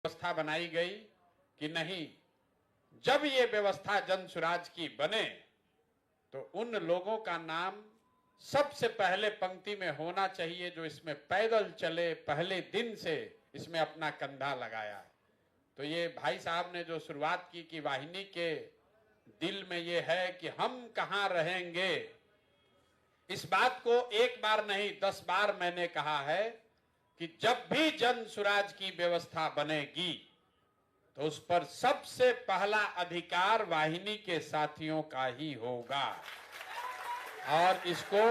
व्यवस्था बनाई गई कि नहीं, जब ये व्यवस्था जन सुराज की बने तो उन लोगों का नाम सबसे पहले पंक्ति में होना चाहिए जो इसमें पैदल चले, पहले दिन से इसमें अपना कंधा लगाया। तो ये भाई साहब ने जो शुरुआत की कि वाहिनी के दिल में ये है कि हम कहां रहेंगे, इस बात को एक बार नहीं 10 बार मैंने कहा है कि जब भी जन सुराज की व्यवस्था बनेगी तो उस पर सबसे पहला अधिकार वाहिनी के साथियों का ही होगा। और इसको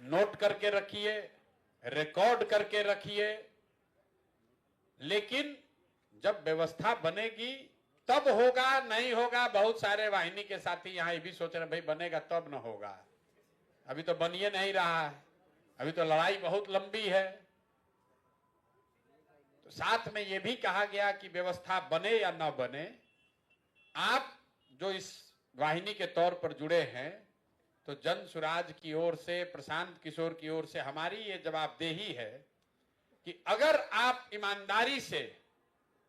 नोट करके रखिए, रिकॉर्ड करके रखिए। लेकिन जब व्यवस्था बनेगी तब होगा, नहीं होगा। बहुत सारे वाहिनी के साथी यहां ये भी सोच रहे भाई बनेगा तब न होगा, अभी तो बनिए नहीं रहा है, अभी तो लड़ाई बहुत लंबी है। तो साथ में यह भी कहा गया कि व्यवस्था बने या न बने, आप जो इस वाहिनी के तौर पर जुड़े हैं तो जन सुराज की ओर से, प्रशांत किशोर की ओर से हमारी ये जवाबदेही है कि अगर आप ईमानदारी से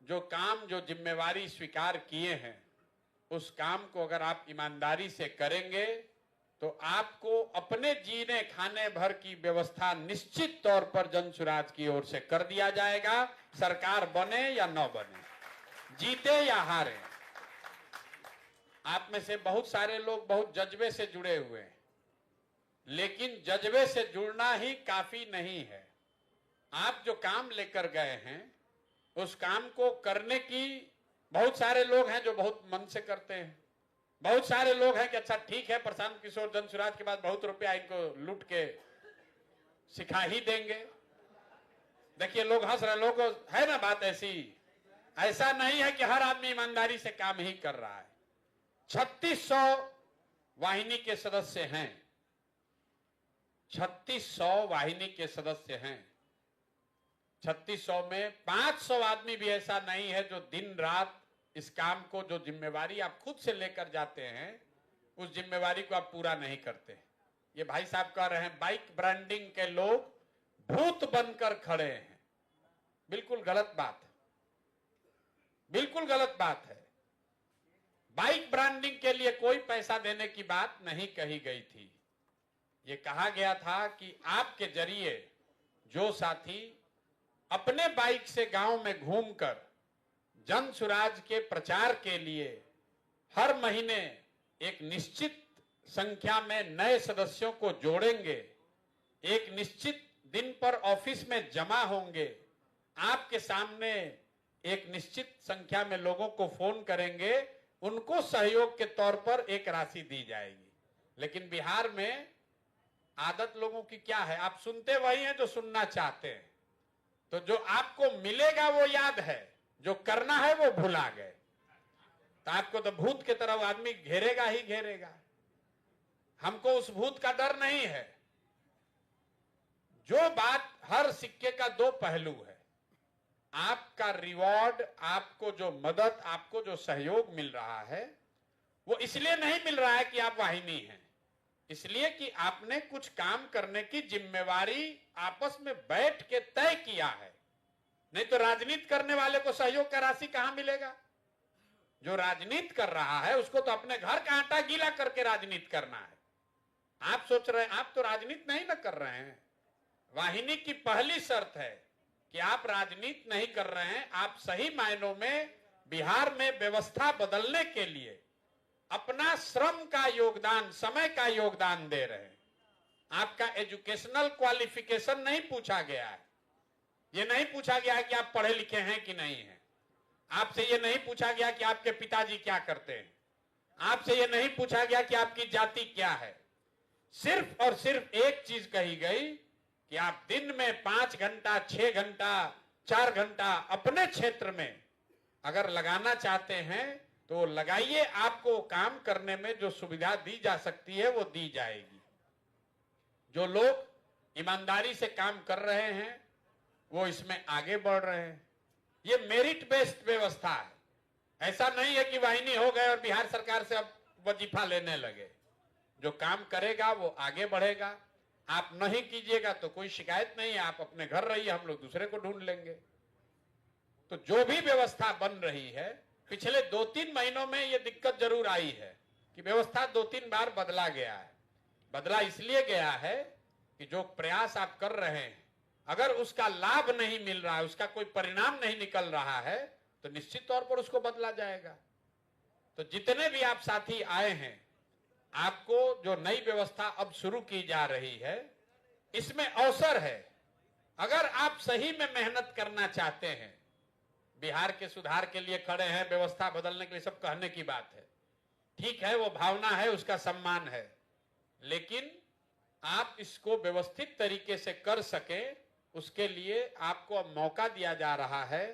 जो काम, जो जिम्मेवारी स्वीकार किए हैं, उस काम को अगर आप ईमानदारी से करेंगे तो आपको अपने जीने खाने भर की व्यवस्था निश्चित तौर पर जन सुराज की ओर से कर दिया जाएगा। सरकार बने या न बने, जीते या हारे। आप में से बहुत सारे लोग बहुत जज्बे से जुड़े हुए हैं, लेकिन जज्बे से जुड़ना ही काफी नहीं है। आप जो काम लेकर गए हैं उस काम को करने की, बहुत सारे लोग हैं जो बहुत मन से करते हैं, बहुत सारे लोग हैं कि अच्छा ठीक है प्रशांत किशोर जन सुराज के बाद बहुत रुपया इनको लूट के सिखा ही देंगे। देखिए लोग हंस रहे, लोग है ना बात ऐसी, ऐसा नहीं है कि हर आदमी ईमानदारी से काम ही कर रहा है। 3600 वाहिनी के सदस्य हैं, 3600 वाहिनी के सदस्य हैं। 3600 में 500 आदमी भी ऐसा नहीं है जो दिन रात इस काम को, जो जिम्मेवारी आप खुद से लेकर जाते हैं, उस जिम्मेवारी को आप पूरा नहीं करते। ये भाई साहब कह रहे हैं बाइक ब्रांडिंग के लोग भूत बनकर खड़े हैं। बिल्कुल गलत बात है, बिल्कुल गलत बात है। बाइक ब्रांडिंग के लिए कोई पैसा देने की बात नहीं कही गई थी। ये कहा गया था कि आपके जरिए जो साथी अपने बाइक से गांव में घूमकर जन सुराज के प्रचार के लिए हर महीने एक निश्चित संख्या में नए सदस्यों को जोड़ेंगे, एक निश्चित दिन पर ऑफिस में जमा होंगे, आपके सामने एक निश्चित संख्या में लोगों को फोन करेंगे, उनको सहयोग के तौर पर एक राशि दी जाएगी। लेकिन बिहार में आदत लोगों की क्या है, आप सुनते वही हैं जो सुनना चाहते हैं। तो जो आपको मिलेगा वो याद है, जो करना है वो भुला गए। तो आपको तो भूत की तरह आदमी घेरेगा ही घेरेगा। हमको उस भूत का डर नहीं है। जो बात, हर सिक्के का दो पहलू है। आपका रिवॉर्ड, आपको जो मदद, आपको जो सहयोग मिल रहा है वो इसलिए नहीं मिल रहा है कि आप वाहिनी हैं, इसलिए कि आपने कुछ काम करने की जिम्मेवारी आपस में बैठ के तय किया है। नहीं तो राजनीति करने वाले को सहयोग का राशि कहां मिलेगा? जो राजनीति कर रहा है उसको तो अपने घर का आटा गीला करके राजनीति करना है। आप सोच रहे हैं आप तो राजनीति नहीं ना कर रहे हैं। वाहिनी की पहली शर्त है कि आप राजनीति नहीं कर रहे हैं, आप सही मायनों में बिहार में व्यवस्था बदलने के लिए अपना श्रम का योगदान, समय का योगदान दे रहे हैं। आपका एजुकेशनल क्वालिफिकेशन नहीं पूछा गया है। ये नहीं पूछा गया है कि आप पढ़े लिखे हैं कि नहीं हैं। आपसे ये नहीं पूछा गया कि आपके पिताजी क्या करते हैं। आपसे ये नहीं पूछा गया कि आपकी जाति क्या है। सिर्फ और सिर्फ एक चीज कही गई कि आप दिन में 5 घंटा, 6 घंटा, 4 घंटा अपने क्षेत्र में अगर लगाना चाहते हैं तो लगाइए। आपको काम करने में जो सुविधा दी जा सकती है वो दी जाएगी। जो लोग ईमानदारी से काम कर रहे हैं वो इसमें आगे बढ़ रहे हैं। ये मेरिट बेस्ड व्यवस्था है। ऐसा नहीं है कि वाहिनी हो गए और बिहार सरकार से अब वजीफा लेने लगे। जो काम करेगा वो आगे बढ़ेगा। आप नहीं कीजिएगा तो कोई शिकायत नहीं है, आप अपने घर रहिए, हम लोग दूसरे को ढूंढ लेंगे। तो जो भी व्यवस्था बन रही है, पिछले 2-3 महीनों में ये दिक्कत जरूर आई है कि व्यवस्था 2-3 बार बदला गया है। बदला इसलिए गया है कि जो प्रयास आप कर रहे हैं, अगर उसका लाभ नहीं मिल रहा है, उसका कोई परिणाम नहीं निकल रहा है, तो निश्चित तौर पर उसको बदला जाएगा। तो जितने भी आप साथी आए हैं, आपको जो नई व्यवस्था अब शुरू की जा रही है, इसमें अवसर है। अगर आप सही में मेहनत करना चाहते हैं, बिहार के सुधार के लिए खड़े हैं, व्यवस्था बदलने के लिए, सब कहने की बात है, ठीक है, वो भावना है, उसका सम्मान है, लेकिन आप इसको व्यवस्थित तरीके से कर सके, उसके लिए आपको अब मौका दिया जा रहा है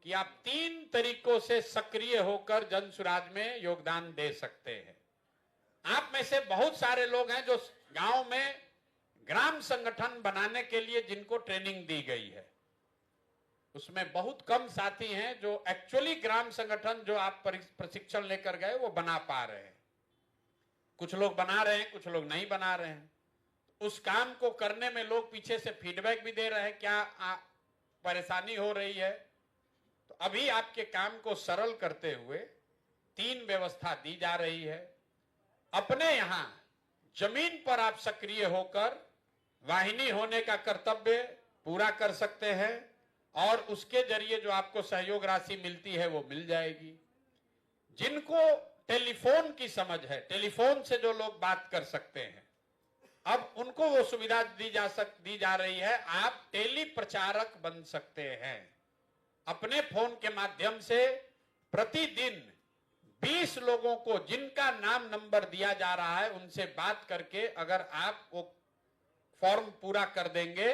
कि आप 3 तरीकों से सक्रिय होकर जन सुराज में योगदान दे सकते हैं। आप में से बहुत सारे लोग हैं जो गांव में ग्राम संगठन बनाने के लिए जिनको ट्रेनिंग दी गई है, उसमें बहुत कम साथी हैं जो एक्चुअली ग्राम संगठन जो आप प्रशिक्षण लेकर गए वो बना पा रहे हैं। कुछ लोग बना रहे हैं, कुछ लोग नहीं बना रहे हैं। उस काम को करने में लोग पीछे से फीडबैक भी दे रहे हैं, क्या परेशानी हो रही है। तो अभी आपके काम को सरल करते हुए 3 व्यवस्था दी जा रही है। अपने यहां जमीन पर आप सक्रिय होकर वाहिनी होने का कर्तव्य पूरा कर सकते हैं और उसके जरिए जो आपको सहयोग राशि मिलती है वो मिल जाएगी। जिनको टेलीफोन की समझ है, टेलीफोन से जो लोग बात कर सकते हैं, अब उनको वो सुविधा दी जा रही है। आप टेली प्रचारक बन सकते हैं। अपने फोन के माध्यम से प्रतिदिन 20 लोगों को जिनका नाम नंबर दिया जा रहा है उनसे बात करके अगर आप वो फॉर्म पूरा कर देंगे,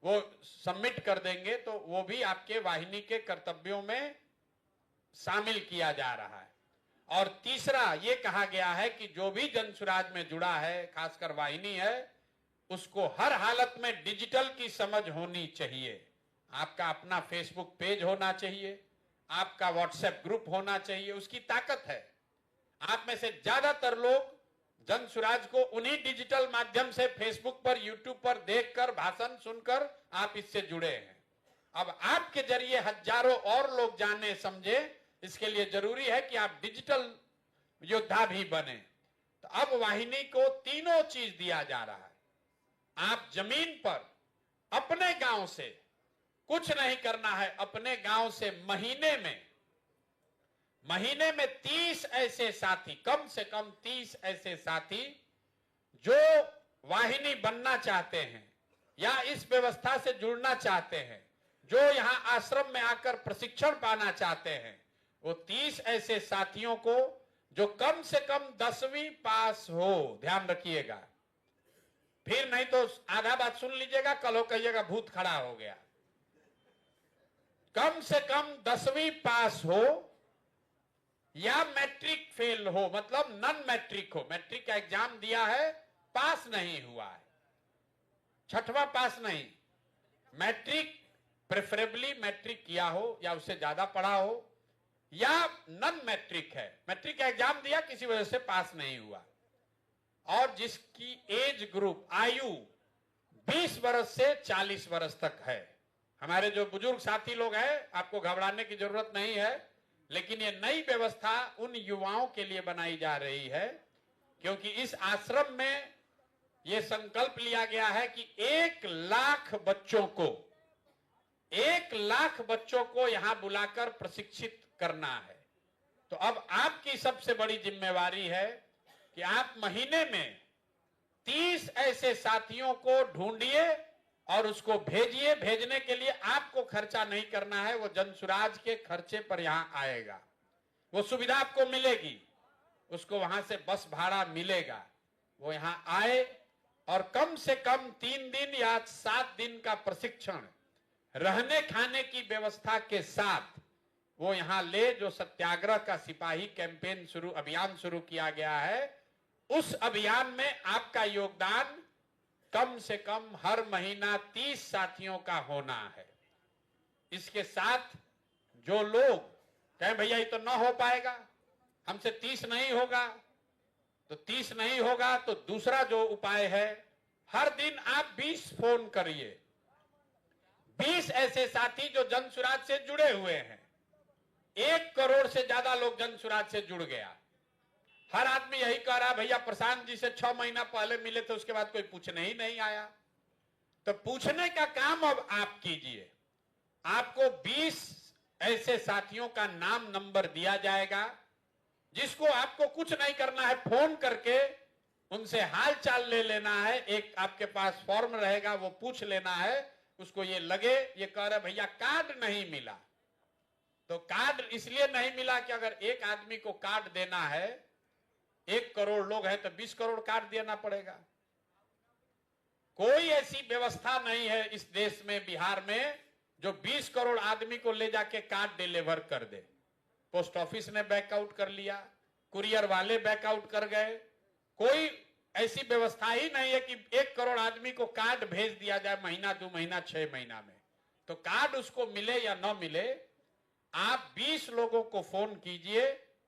वो सबमिट कर देंगे, तो वो भी आपके वाहिनी के कर्तव्यों में शामिल किया जा रहा है। और तीसरा ये कहा गया है कि जो भी जन सुराज में जुड़ा है, खासकर वाहिनी है, उसको हर हालत में डिजिटल की समझ होनी चाहिए। आपका अपना फेसबुक पेज होना चाहिए, आपका व्हाट्सएप ग्रुप होना चाहिए, उसकी ताकत है। आप में से ज्यादातर लोग जन सुराज को उन्हीं डिजिटल माध्यम से फेसबुक पर, यूट्यूब पर देखकर, भाषण सुनकर आप इससे जुड़े हैं। अब आपके जरिए हजारों और लोग जाने समझे, इसके लिए जरूरी है कि आप डिजिटल योद्धा भी बने। तो अब वाहिनी को तीनों चीज दिया जा रहा है। आप जमीन पर अपने गांव से कुछ नहीं करना है, अपने गांव से महीने में 30 ऐसे साथी, कम से कम 30 ऐसे साथी जो वाहिनी बनना चाहते हैं या इस व्यवस्था से जुड़ना चाहते हैं, जो यहां आश्रम में आकर प्रशिक्षण पाना चाहते हैं, वो 30 ऐसे साथियों को जो कम से कम 10वीं पास हो, ध्यान रखिएगा, फिर नहीं तो आधा बात सुन लीजिएगा, कल हो कहिएगा भूत खड़ा हो गया। कम से कम 10वीं पास हो या मैट्रिक फेल हो, मतलब नन मैट्रिक हो, मैट्रिक का एग्जाम दिया है, पास नहीं हुआ है, 6वां पास नहीं, मैट्रिक, प्रेफरेबली मैट्रिक किया हो या उससे ज्यादा पढ़ा हो, या नन मैट्रिक है, मैट्रिक का एग्जाम दिया, किसी वजह से पास नहीं हुआ, और जिसकी एज ग्रुप, आयु 20 वर्ष से 40 वर्ष तक है। हमारे जो बुजुर्ग साथी लोग हैं, आपको घबराने की जरूरत नहीं है, लेकिन ये नई व्यवस्था उन युवाओं के लिए बनाई जा रही है, क्योंकि इस आश्रम में ये संकल्प लिया गया है कि 1 लाख बच्चों को यहां बुलाकर प्रशिक्षित करना है। तो अब आपकी सबसे बड़ी जिम्मेवारी है कि आप महीने में 30 ऐसे साथियों को ढूंढिए और उसको भेजिए। भेजने के लिए आपको खर्चा नहीं करना है, वो जन सुराज के खर्चे पर यहां आएगा, वो सुविधा आपको मिलेगी, उसको वहां से बस भाड़ा मिलेगा, वो यहां आए और कम से कम 3 दिन या 7 दिन का प्रशिक्षण रहने खाने की व्यवस्था के साथ वो यहां ले। जो सत्याग्रह का सिपाही कैंपेन अभियान शुरू किया गया है, उस अभियान में आपका योगदान कम से कम हर महीना 30 साथियों का होना है। इसके साथ जो लोग कहें भैया ये तो ना हो पाएगा, हमसे 30 नहीं होगा, तो 30 नहीं होगा तो दूसरा जो उपाय है, हर दिन आप 20 फोन करिए, 20 ऐसे साथी जो जनसुराज से जुड़े हुए हैं। 1 करोड़ से ज्यादा लोग जनसुराज से जुड़ गया। हर आदमी यही कह रहा है, भैया प्रशांत जी से 6 महीना पहले मिले थे, उसके बाद कोई पूछने ही नहीं आया। तो पूछने का काम अब आप कीजिए। आपको 20 ऐसे साथियों का नाम नंबर दिया जाएगा, जिसको आपको कुछ नहीं करना है, फोन करके उनसे हाल चाल ले लेना है। एक आपके पास फॉर्म रहेगा, वो पूछ लेना है। उसको ये लगे ये कह रहे भैया कार्ड नहीं मिला, तो कार्ड इसलिए नहीं मिला कि अगर एक आदमी को कार्ड देना है, 1 करोड़ लोग हैं तो 20 करोड़ कार्ड देना पड़ेगा। कोई ऐसी व्यवस्था नहीं है इस देश में, बिहार में, जो 20 करोड़ आदमी को ले जाके कार्ड डिलीवर कर दे। पोस्ट ऑफिस ने बैकआउट कर लिया, कुरियर वाले बैकआउट कर गए। कोई ऐसी व्यवस्था ही नहीं है कि 1 करोड़ आदमी को कार्ड भेज दिया जाए महीना 2 महीना 6 महीना में। तो कार्ड उसको मिले या न मिले, आप 20 लोगों को फोन कीजिए,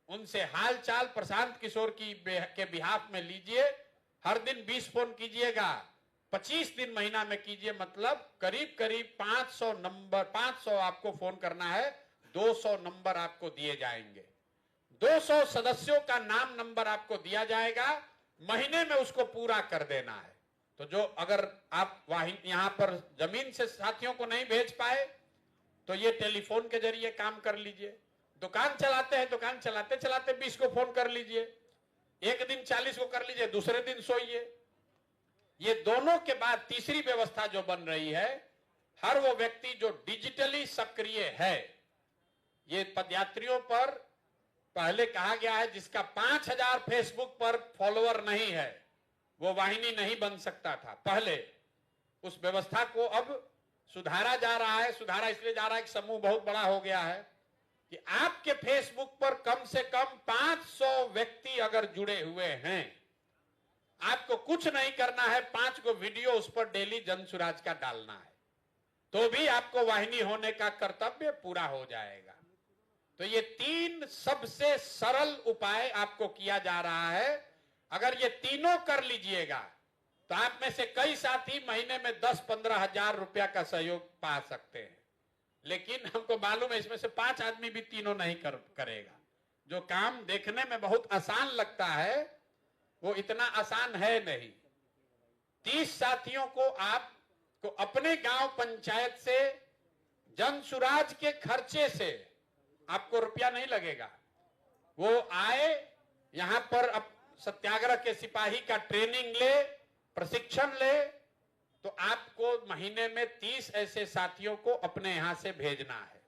उनसे हाल चाल प्रशांत किशोर के बिहाफ में लीजिए। हर दिन 20 फोन कीजिएगा, 25 दिन महीना में कीजिए, मतलब करीब करीब 500 नंबर, 500 आपको फोन करना है, 200 नंबर आपको दिए जाएंगे। 200 सदस्यों का नाम नंबर आपको दिया जाएगा, महीने में उसको पूरा कर देना है। तो जो अगर आप यहां पर जमीन से साथियों को नहीं भेज पाए तो ये टेलीफोन के जरिए काम कर लीजिए। दुकान चलाते हैं, दुकान चलाते चलाते 20 को फोन कर लीजिए, एक दिन 40 को कर लीजिए, दूसरे दिन सोइए। ये दोनों के बाद तीसरी व्यवस्था जो बन रही है, हर वो व्यक्ति जो डिजिटली सक्रिय है, ये पदयात्रियों पर पहले कहा गया है जिसका 5000 फेसबुक पर फॉलोअर नहीं है वो वाहिनी नहीं बन सकता था पहले। उस व्यवस्था को अब सुधारा जा रहा है। सुधारा इसलिए जा रहा है कि समूह बहुत बड़ा हो गया है कि आपके फेसबुक पर कम से कम 500 व्यक्ति अगर जुड़े हुए हैं, आपको कुछ नहीं करना है, 5 को वीडियो उस पर डेली जनसुराज का डालना है, तो भी आपको वाहिनी होने का कर्तव्य पूरा हो जाएगा। तो ये 3 सबसे सरल उपाय आपको किया जा रहा है। अगर ये तीनों कर लीजिएगा तो आप में से कई साथी महीने में 10-15 हजार रुपया का सहयोग पा सकते हैं। लेकिन हमको मालूम है इसमें से 5 आदमी भी तीनों नहीं करेगा। जो काम देखने में बहुत आसान लगता है वो इतना आसान है नहीं। 30 साथियों को आपको अपने गांव पंचायत से जनसुराज के खर्चे से आपको रुपया नहीं लगेगा। वो आए यहां पर अब सत्याग्रह के सिपाही का ट्रेनिंग ले, प्रशिक्षण ले, तो आपको महीने में 30 ऐसे साथियों को अपने यहां से भेजना है।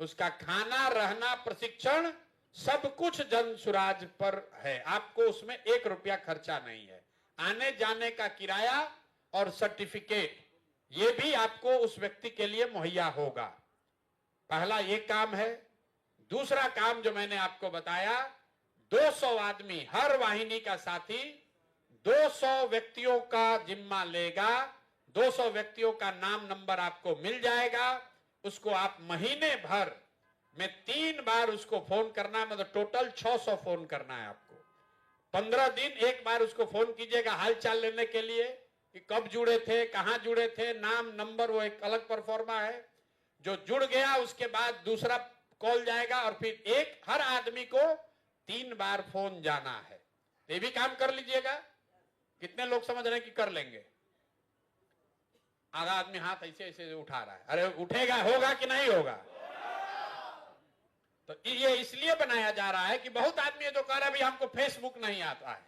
उसका खाना, रहना, प्रशिक्षण सब कुछ जनसुराज पर है। आपको उसमें 1 रुपया खर्चा नहीं है। आने जाने का किराया और सर्टिफिकेट ये भी आपको उस व्यक्ति के लिए मुहैया होगा। पहला ये काम है। दूसरा काम जो मैंने आपको बताया, 200 आदमी, हर वाहिनी का साथी 200 व्यक्तियों का जिम्मा लेगा। 200 व्यक्तियों का नाम नंबर आपको मिल जाएगा। उसको आप महीने भर में 3 बार उसको फोन करना है, मतलब टोटल 600 फोन करना है आपको। 15 दिन एक बार उसको फोन कीजिएगा हालचाल लेने के लिए कि कब जुड़े थे, कहां जुड़े थे, नाम नंबर, वो एक अलग परफॉर्मा है। जो जुड़ गया उसके बाद दूसरा कॉल जाएगा और फिर हर आदमी को 3 बार फोन जाना है। ये भी काम कर लीजिएगा। कितने लोग समझ रहे हैं कि कर लेंगे? आधा आदमी हाथ ऐसे ऐसे उठा रहा है। अरे उठेगा, होगा कि नहीं होगा? तो ये इसलिए बनाया जा रहा है कि बहुत आदमी जो कह रहा है भाई हमको फेसबुक नहीं आता है,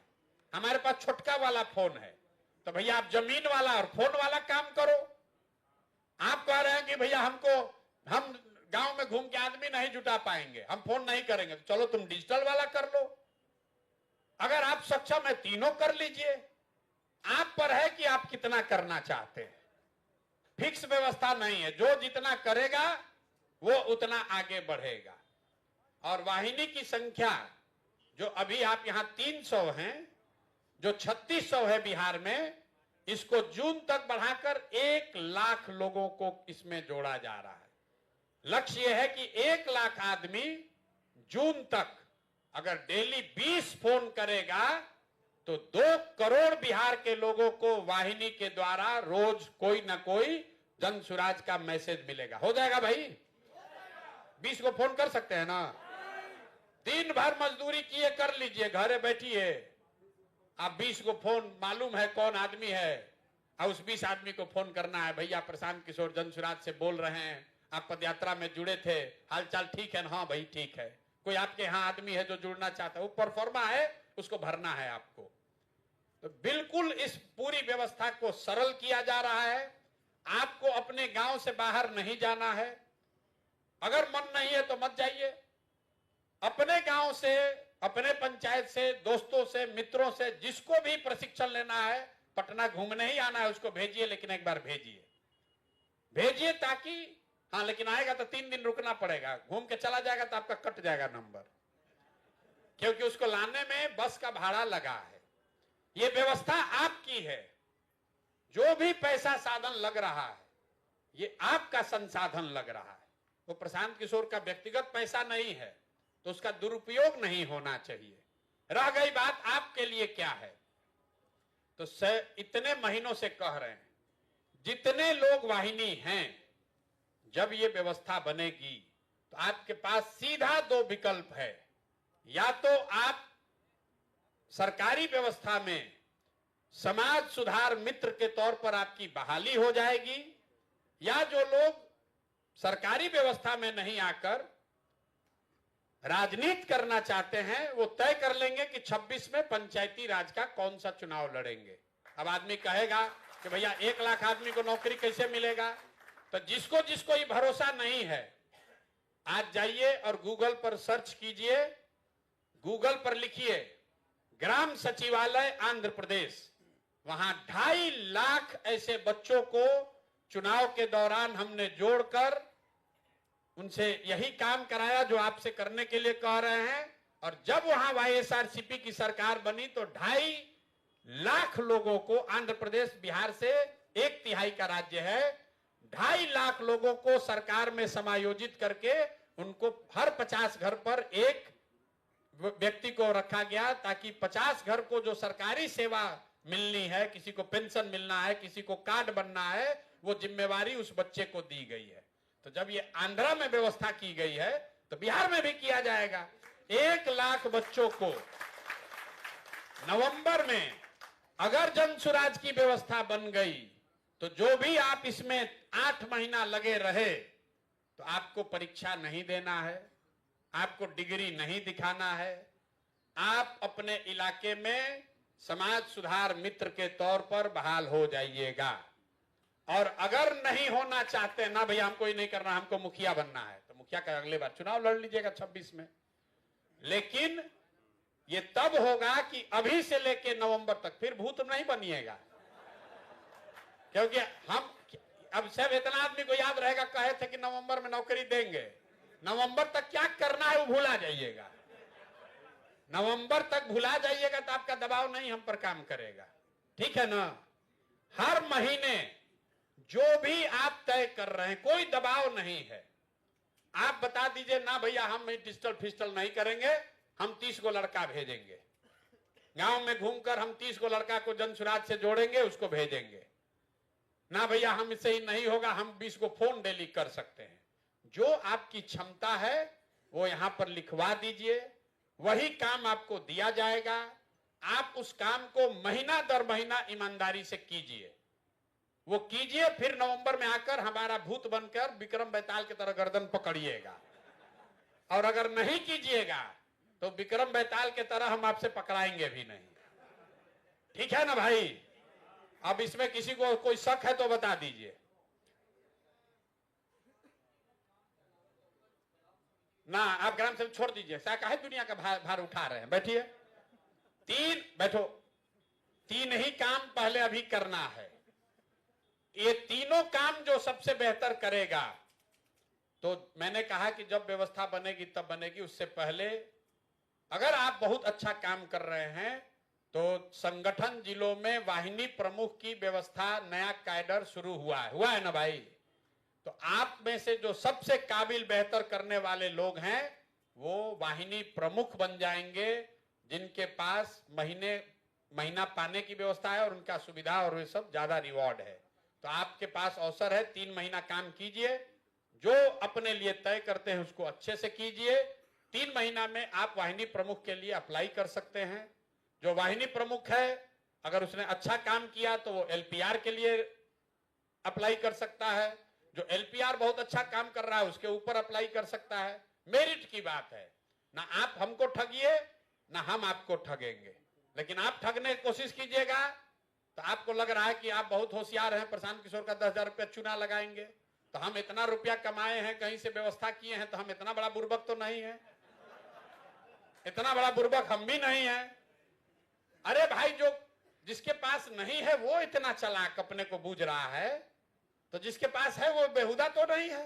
हमारे पास छोटका वाला फोन है, तो भैया आप जमीन वाला और फोन वाला काम करो। आप कह रहे हैं कि भैया हम गांव में घूम के आदमी नहीं जुटा पाएंगे, हम फोन नहीं करेंगे, तो चलो तुम डिजिटल वाला कर लो। अगर आप सक्षम है तीनों कर लीजिए। आप पर है कि आप कितना करना चाहते हैं। फिक्स व्यवस्था नहीं है, जो जितना करेगा वो उतना आगे बढ़ेगा। और वाहिनी की संख्या जो अभी आप यहां 300 हैं, जो 3600 है बिहार में, इसको जून तक बढ़ाकर 1 लाख लोगों को इसमें जोड़ा जा रहा है। लक्ष्य यह है कि 1 लाख आदमी जून तक अगर डेली 20 फोन करेगा तो 2 करोड़ बिहार के लोगों को वाहिनी के द्वारा रोज कोई ना कोई जन सुराज का मैसेज मिलेगा। हो जाएगा भाई? 20 को फोन कर सकते हैं ना? दिन भर मजदूरी किए कर लीजिए, घरे बैठिए, आप 20 को फोन, मालूम है कौन आदमी है, और उस 20 आदमी को फोन करना है, भैया प्रशांत किशोर जन सुराज से बोल रहे हैं, आप पदयात्रा में जुड़े थे, हालचाल ठीक है ना? हाँ भाई ठीक है। कोई आपके यहाँ आदमी है जो जुड़ना चाहता है, वो परफॉर्मा है, उसको भरना है आपको। तो बिल्कुल इस पूरी व्यवस्था को सरल किया जा रहा है। आपको अपने गांव से बाहर नहीं जाना है। अगर मन नहीं है तो मत जाइए। अपने गांव से, अपने पंचायत से, दोस्तों से, मित्रों से, जिसको भी प्रशिक्षण लेना है, पटना घूमने ही आना है उसको भेजिए, लेकिन एक बार भेजिए ताकि, हाँ लेकिन आएगा तो 3 दिन रुकना पड़ेगा, घूम के चला जाएगा तो आपका कट जाएगा नंबर, क्योंकि उसको लाने में बस का भाड़ा लगा है। ये व्यवस्था आपकी है। जो भी पैसा साधन लग रहा है, ये आपका संसाधन लग रहा है। वो प्रशांत किशोर का व्यक्तिगत पैसा नहीं है, तो उसका दुरुपयोग नहीं होना चाहिए। रह गई बात आपके लिए क्या है, तो इतने महीनों से कह रहे हैं, जितने लोग वाहिनी हैं, जब ये व्यवस्था बनेगी तो आपके पास सीधा 2 विकल्प है। या तो आप सरकारी व्यवस्था में समाज सुधार मित्र के तौर पर आपकी बहाली हो जाएगी, या जो लोग सरकारी व्यवस्था में नहीं आकर राजनीति करना चाहते हैं, वो तय कर लेंगे कि 26 में पंचायती राज का कौन सा चुनाव लड़ेंगे। अब आदमी कहेगा कि भैया 1 लाख आदमी को नौकरी कैसे मिलेगा? तो जिसको जिसको ये भरोसा नहीं है, आज जाइए और गूगल पर सर्च कीजिए, गूगल पर लिखिए ग्राम सचिवालय आंध्र प्रदेश। वहां 2.5 लाख ऐसे बच्चों को चुनाव के दौरान हमने जोड़कर उनसे यही काम कराया जो आपसे करने के लिए कह रहे हैं। और जब वहां वाईएसआरसीपी की सरकार बनी तो 2.5 लाख लोगों को, आंध्र प्रदेश बिहार से 1/3 का राज्य है, 2.5 लाख लोगों को सरकार में समायोजित करके उनको हर 50 घर पर एक व्यक्ति को रखा गया, ताकि 50 घर को जो सरकारी सेवा मिलनी है, किसी को पेंशन मिलना है, किसी को कार्ड बनना है, वो जिम्मेवारी उस बच्चे को दी गई है। तो जब ये आंध्रा में व्यवस्था की गई है तो बिहार में भी किया जाएगा। 1 लाख बच्चों को नवंबर में अगर जन सुराज की व्यवस्था बन गई तो जो भी आप इसमें 8 महीना लगे रहे, तो आपको परीक्षा नहीं देना है, आपको डिग्री नहीं दिखाना है, आप अपने इलाके में समाज सुधार मित्र के तौर पर बहाल हो जाइएगा। और अगर नहीं होना चाहते ना भैया हमको ये नहीं करना, हमको मुखिया बनना है, तो मुखिया का अगले बार चुनाव लड़ लीजिएगा 26 में। लेकिन ये तब होगा कि अभी से लेके नवंबर तक फिर भूत नहीं बनिएगा, क्योंकि हम अब सब इतना आदमी को याद रहेगा, कहे थे कि नवंबर में नौकरी देंगे, नवंबर तक क्या करना है वो भूला जाइएगा। नवंबर तक भुला जाइएगा तो आपका दबाव नहीं हम पर काम करेगा, ठीक है ना? हर महीने जो भी आप तय कर रहे हैं, कोई दबाव नहीं है। आप बता दीजिए ना भैया हम डिजिटल फिजिटल नहीं करेंगे, हम 30 को लड़का भेजेंगे, गांव में घूमकर हम 30 को लड़का को जन सुराज से जोड़ेंगे, उसको भेजेंगे। ना भैया हम इससे ही नहीं होगा, हम 20 को फोन डेली कर सकते हैं। जो आपकी क्षमता है वो यहां पर लिखवा दीजिए, वही काम आपको दिया जाएगा। आप उस काम को महीना दर महीना ईमानदारी से कीजिए, वो कीजिए, फिर नवंबर में आकर हमारा भूत बनकर विक्रम बेताल की तरह गर्दन पकड़िएगा। और अगर नहीं कीजिएगा तो विक्रम बेताल की तरह हम आपसे पकड़ाएंगे भी नहीं, ठीक है ना भाई? अब इसमें किसी को कोई शक है तो बता दीजिए ना। आप ग्राम सेवक छोड़ दीजिए, काहे दुनिया का भार उठा रहे हैं? बैठिए, बैठो। 3 ही काम पहले अभी करना है। ये तीनों काम जो सबसे बेहतर करेगा, तो मैंने कहा कि जब व्यवस्था बनेगी तब बनेगी, उससे पहले अगर आप बहुत अच्छा काम कर रहे हैं तो संगठन जिलों में वाहिनी प्रमुख की व्यवस्था, नया कैडर शुरू हुआ है ना भाई? तो आप में से जो सबसे काबिल बेहतर करने वाले लोग हैं वो वाहिनी प्रमुख बन जाएंगे, जिनके पास महीना पाने की व्यवस्था है और उनका सुविधा और ये सब ज्यादा रिवॉर्ड है। तो आपके पास अवसर है, 3 महीना काम कीजिए, जो अपने लिए तय करते हैं उसको अच्छे से कीजिए। 3 महीना में आप वाहिनी प्रमुख के लिए अप्लाई कर सकते हैं। जो वाहिनी प्रमुख है, अगर उसने अच्छा काम किया तो वो एलपीआर के लिए अप्लाई कर सकता है। जो एलपीआर बहुत अच्छा काम कर रहा है उसके ऊपर अप्लाई कर सकता है। मेरिट की बात है, ना आप हमको ठगिए ना हम आपको ठगेंगे। लेकिन आप ठगने की कोशिश कीजिएगा तो आपको लग रहा है कि आप बहुत होशियार हैं, प्रशांत किशोर का 10,000 रुपया चुना लगाएंगे तो हम इतना रुपया कमाए हैं, कहीं से व्यवस्था किए हैं, तो हम इतना बड़ा बुर्बक तो नहीं है, इतना बड़ा बुर्बक हम भी नहीं है। अरे भाई, जो जिसके पास नहीं है वो इतना चालाक अपने को बूझ रहा है, तो जिसके पास है वो बेहुदा तो नहीं है।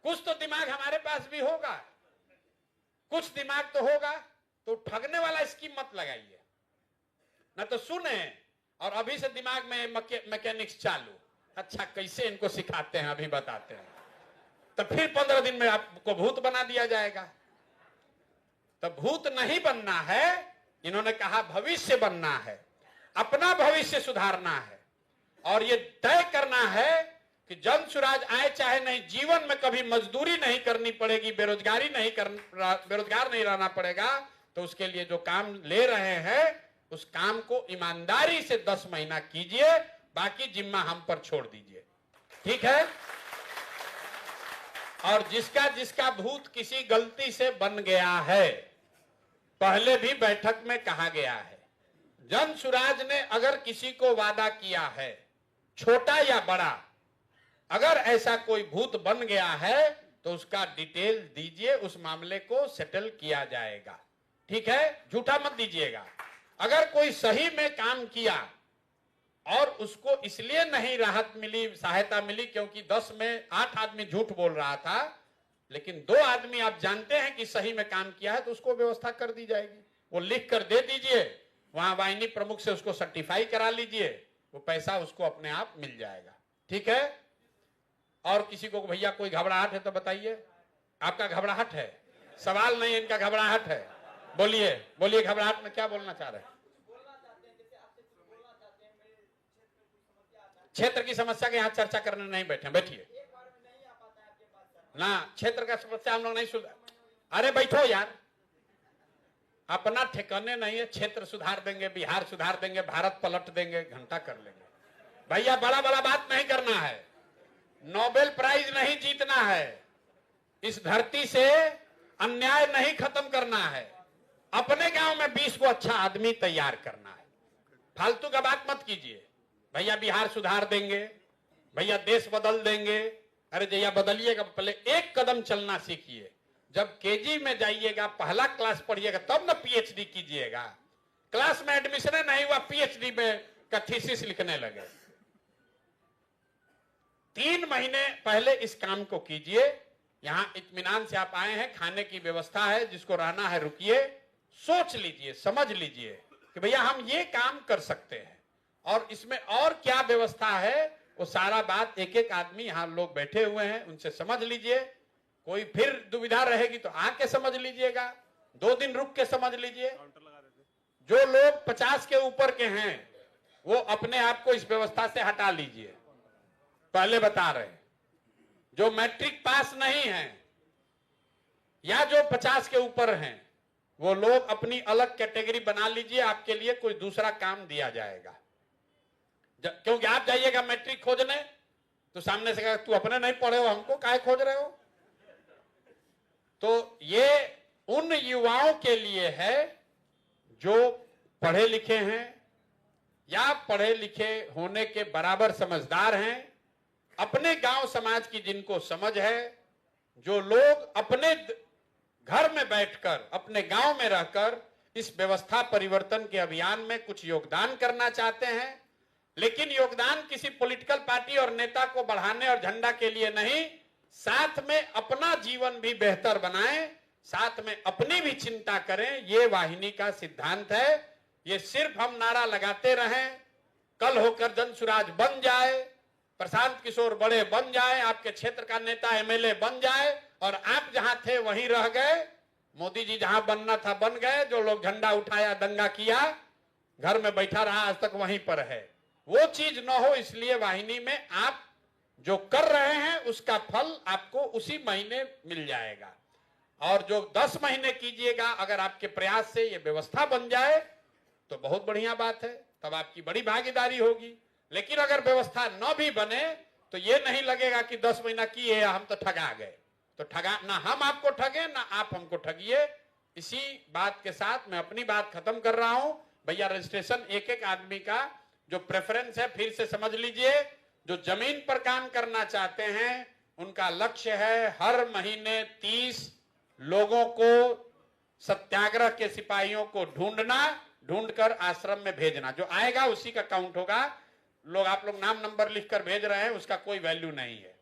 कुछ तो दिमाग हमारे पास भी होगा, कुछ दिमाग तो होगा। तो ठगने वाला स्कीम मत लगाइए, ना तो सुने और अभी से दिमाग में मैकेनिक्स चालू, अच्छा कैसे इनको सिखाते हैं अभी बताते हैं, तो फिर 15 दिन में आपको भूत बना दिया जाएगा। तो भूत नहीं बनना है, इन्होंने कहा भविष्य बनना है, अपना भविष्य सुधारना है और ये तय करना है कि जन सुराज आए चाहे नहीं, जीवन में कभी मजदूरी नहीं करनी पड़ेगी, बेरोजगार नहीं रहना पड़ेगा। तो उसके लिए जो काम ले रहे हैं उस काम को ईमानदारी से 10 महीना कीजिए, बाकी जिम्मा हम पर छोड़ दीजिए, ठीक है। और जिसका जिसका भूत किसी गलती से बन गया है, पहले भी बैठक में कहा गया है, जन सुराज ने अगर किसी को वादा किया है, छोटा या बड़ा, अगर ऐसा कोई भूत बन गया है तो उसका डिटेल दीजिए, उस मामले को सेटल किया जाएगा, ठीक है, झूठा मत दीजिएगा। अगर कोई सही में काम किया और उसको इसलिए नहीं राहत मिली, सहायता मिली क्योंकि 10 में 8 आदमी झूठ बोल रहा था, लेकिन 2 आदमी आप जानते हैं कि सही में काम किया है, तो उसको व्यवस्था कर दी जाएगी। वो लिख कर दे दीजिए, वहां वाहिनी प्रमुख से उसको सर्टिफाई करा लीजिए, वो पैसा उसको अपने आप मिल जाएगा, ठीक है। और किसी को भैया कोई घबराहट है तो बताइए, आपका घबराहट है, सवाल नहीं, इनका घबराहट है। बोलिए बोलिए, घबराहट में क्या बोलना चाह रहे हैं? क्षेत्र की समस्या के यहाँ चर्चा करने नहीं बैठे, बैठिए ना, क्षेत्र का समस्या हम लोग नहीं सुन। अरे बैठो यार, अपना ठिकाने नहीं है, क्षेत्र सुधार देंगे, बिहार सुधार देंगे, भारत पलट देंगे, घंटा कर लेंगे। भैया बड़ा बड़ा बात नहीं करना है, नोबेल प्राइज नहीं जीतना है, इस धरती से अन्याय नहीं खत्म करना है, अपने गांव में 20 को अच्छा आदमी तैयार करना है। फालतू का बात मत कीजिए, भैया बिहार सुधार देंगे, भैया देश बदल देंगे। अरे जैया बदलिएगा, पहले एक कदम चलना सीखिए। जब केजी में जाइएगा, पहला क्लास पढ़िएगा, तब ना पीएचडी कीजिएगा। क्लास में एडमिशन नहीं हुआ, पीएचडी में का थीसिस लिखने लगे। 3 महीने पहले इस काम को कीजिए। यहां इत्मीनान से आप आए हैं, खाने की व्यवस्था है, जिसको रहना है रुकिए, सोच लीजिए, समझ लीजिए कि भैया हम ये काम कर सकते हैं और इसमें और क्या व्यवस्था है, वो सारा बात एक एक आदमी, यहाँ लोग बैठे हुए हैं, उनसे समझ लीजिए। कोई फिर दुविधा रहेगी तो आके समझ लीजिएगा, 2 दिन रुक के समझ लीजिए। जो लोग 50 के ऊपर के हैं वो अपने आप को इस व्यवस्था से हटा लीजिए, पहले बता रहे हैं। जो मैट्रिक पास नहीं है या जो 50 के ऊपर हैं, वो लोग अपनी अलग कैटेगरी बना लीजिए, आपके लिए कोई दूसरा काम दिया जाएगा। क्योंकि आप जाइएगा मैट्रिक खोजने तो सामने से कहा तू अपने नहीं पढ़े हो, हमको काहे खोज रहे हो। तो ये उन युवाओं के लिए है जो पढ़े लिखे हैं या पढ़े लिखे होने के बराबर समझदार हैं, अपने गांव समाज की जिनको समझ है, जो लोग अपने घर में बैठकर, अपने गांव में रहकर इस व्यवस्था परिवर्तन के अभियान में कुछ योगदान करना चाहते हैं, लेकिन योगदान किसी पॉलिटिकल पार्टी और नेता को बढ़ाने और झंडा के लिए नहीं, साथ में अपना जीवन भी बेहतर बनाएं, साथ में अपनी भी चिंता करें। ये वाहिनी का सिद्धांत है। ये सिर्फ हम नारा लगाते रहें, कल होकर जन सुराज बन जाए, प्रशांत किशोर बड़े बन जाए, आपके क्षेत्र का नेता एमएलए बन जाए और आप जहां थे वहीं रह गए, मोदी जी जहां बनना था बन गए, जो लोग झंडा उठाया, दंगा किया, घर में बैठा रहा, आज तक वहीं पर है। वो चीज न हो, इसलिए वाहिनी में आप जो कर रहे हैं उसका फल आपको उसी महीने मिल जाएगा। और जो 10 महीने कीजिएगा, अगर आपके प्रयास से ये व्यवस्था बन जाए तो बहुत बढ़िया बात है, तब आपकी बड़ी भागीदारी होगी। लेकिन अगर व्यवस्था न भी बने तो ये नहीं लगेगा कि 10 महीना किए हम तो ठगा गए। तो ठगा ना हम आपको ठगे ना आप हमको ठगिए। इसी बात के साथ मैं अपनी बात खत्म कर रहा हूं। भैया रजिस्ट्रेशन एक एक आदमी का जो प्रेफरेंस है फिर से समझ लीजिए। जो जमीन पर काम करना चाहते हैं उनका लक्ष्य है हर महीने 30 लोगों को, सत्याग्रह के सिपाहियों को ढूंढकर आश्रम में भेजना। जो आएगा उसी का काउंट होगा। आप लोग नाम नंबर लिखकर भेज रहे हैं, उसका कोई वैल्यू नहीं है।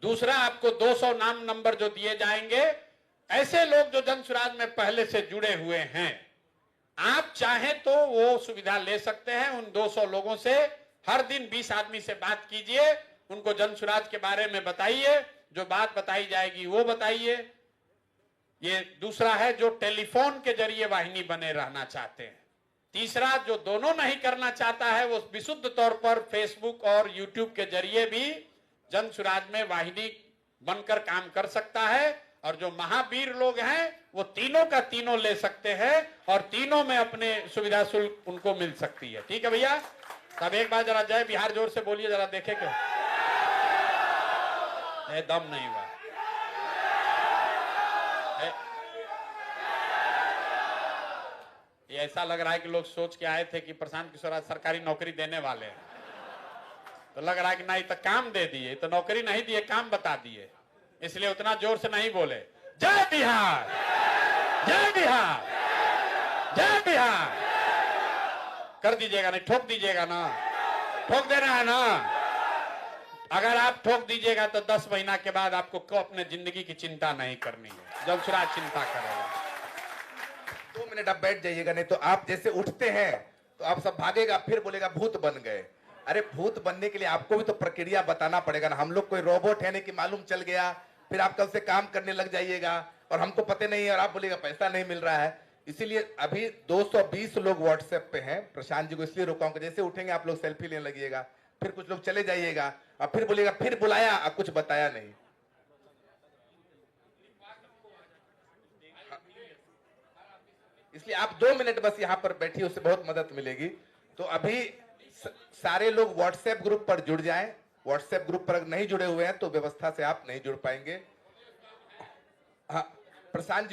दूसरा, आपको 200 नाम नंबर जो दिए जाएंगे, ऐसे लोग जो जनसुराज में पहले से जुड़े हुए हैं, आप चाहें तो वो सुविधा ले सकते हैं। उन 200 लोगों से हर दिन 20 आदमी से बात कीजिए, उनको जनसुराज के बारे में बताइए, जो बात बताई जाएगी वो बताइए। ये दूसरा है जो टेलीफोन के जरिए वाहिनी बने रहना चाहते हैं। तीसरा, जो दोनों नहीं करना चाहता है वो विशुद्ध तौर पर फेसबुक और यूट्यूब के जरिए भी जनसुराज में वाहिनी बनकर काम कर सकता है। और जो महावीर लोग हैं वो तीनों का तीनों ले सकते हैं और तीनों में अपने सुविधा शुल्क उनको मिल सकती है। ठीक है भैया, तब एक बार जरा जय बिहार जोर से बोलिए, जरा देखे क्यों दम नहीं हुआ। ये ऐसा लग रहा है कि लोग सोच के आए थे कि प्रशांत किशोर आज सरकारी नौकरी देने वाले हैं, तो लग रहा है कि नहीं तो काम दे दिए, तो नौकरी नहीं दिए, काम बता दिए, इसलिए उतना जोर से नहीं बोले। जय बिहार, जय बिहार, जय बिहार कर दीजिएगा, नहीं ठोक दीजिएगा ना, ठोक देना है ना। अगर आप ठोक दीजिएगा तो 10 महीना के बाद आपको अपने जिंदगी की चिंता नहीं करनी है, जनसुराज चिंता करेगा। 2 मिनट आप बैठ जाइएगा, नहीं तो आप जैसे उठते हैं तो आप सब भागेगा, फिर बोलेगा भूत बन गए। अरे भूत बनने के लिए आपको भी तो प्रक्रिया बताना पड़ेगा ना। हम लोग कोई रोबोट है नहीं कि मालूम चल गया फिर आप कल से काम करने लग जाइएगा और हमको पता नहीं है और आप बोलेगा पैसा नहीं मिल रहा है। इसीलिए अभी 220 लोग व्हाट्सएप पे हैं। प्रशांत जी को इसलिए रुका हूं कि जैसे उठेंगे आप लोग सेल्फी लेने लगिएगा, फिर कुछ लोग चले जाइएगा और फिर बोलिएगा फिर बुलाया और कुछ बताया नहीं। इसलिए आप 2 मिनट बस यहाँ पर बैठिए, उससे बहुत मदद मिलेगी। तो अभी सारे लोग व्हाट्सएप ग्रुप पर जुड़ जाएं। व्हाट्सएप ग्रुप पर नहीं जुड़े हुए हैं तो व्यवस्था से आप नहीं जुड़ पाएंगे। हाँ, प्रशांत जी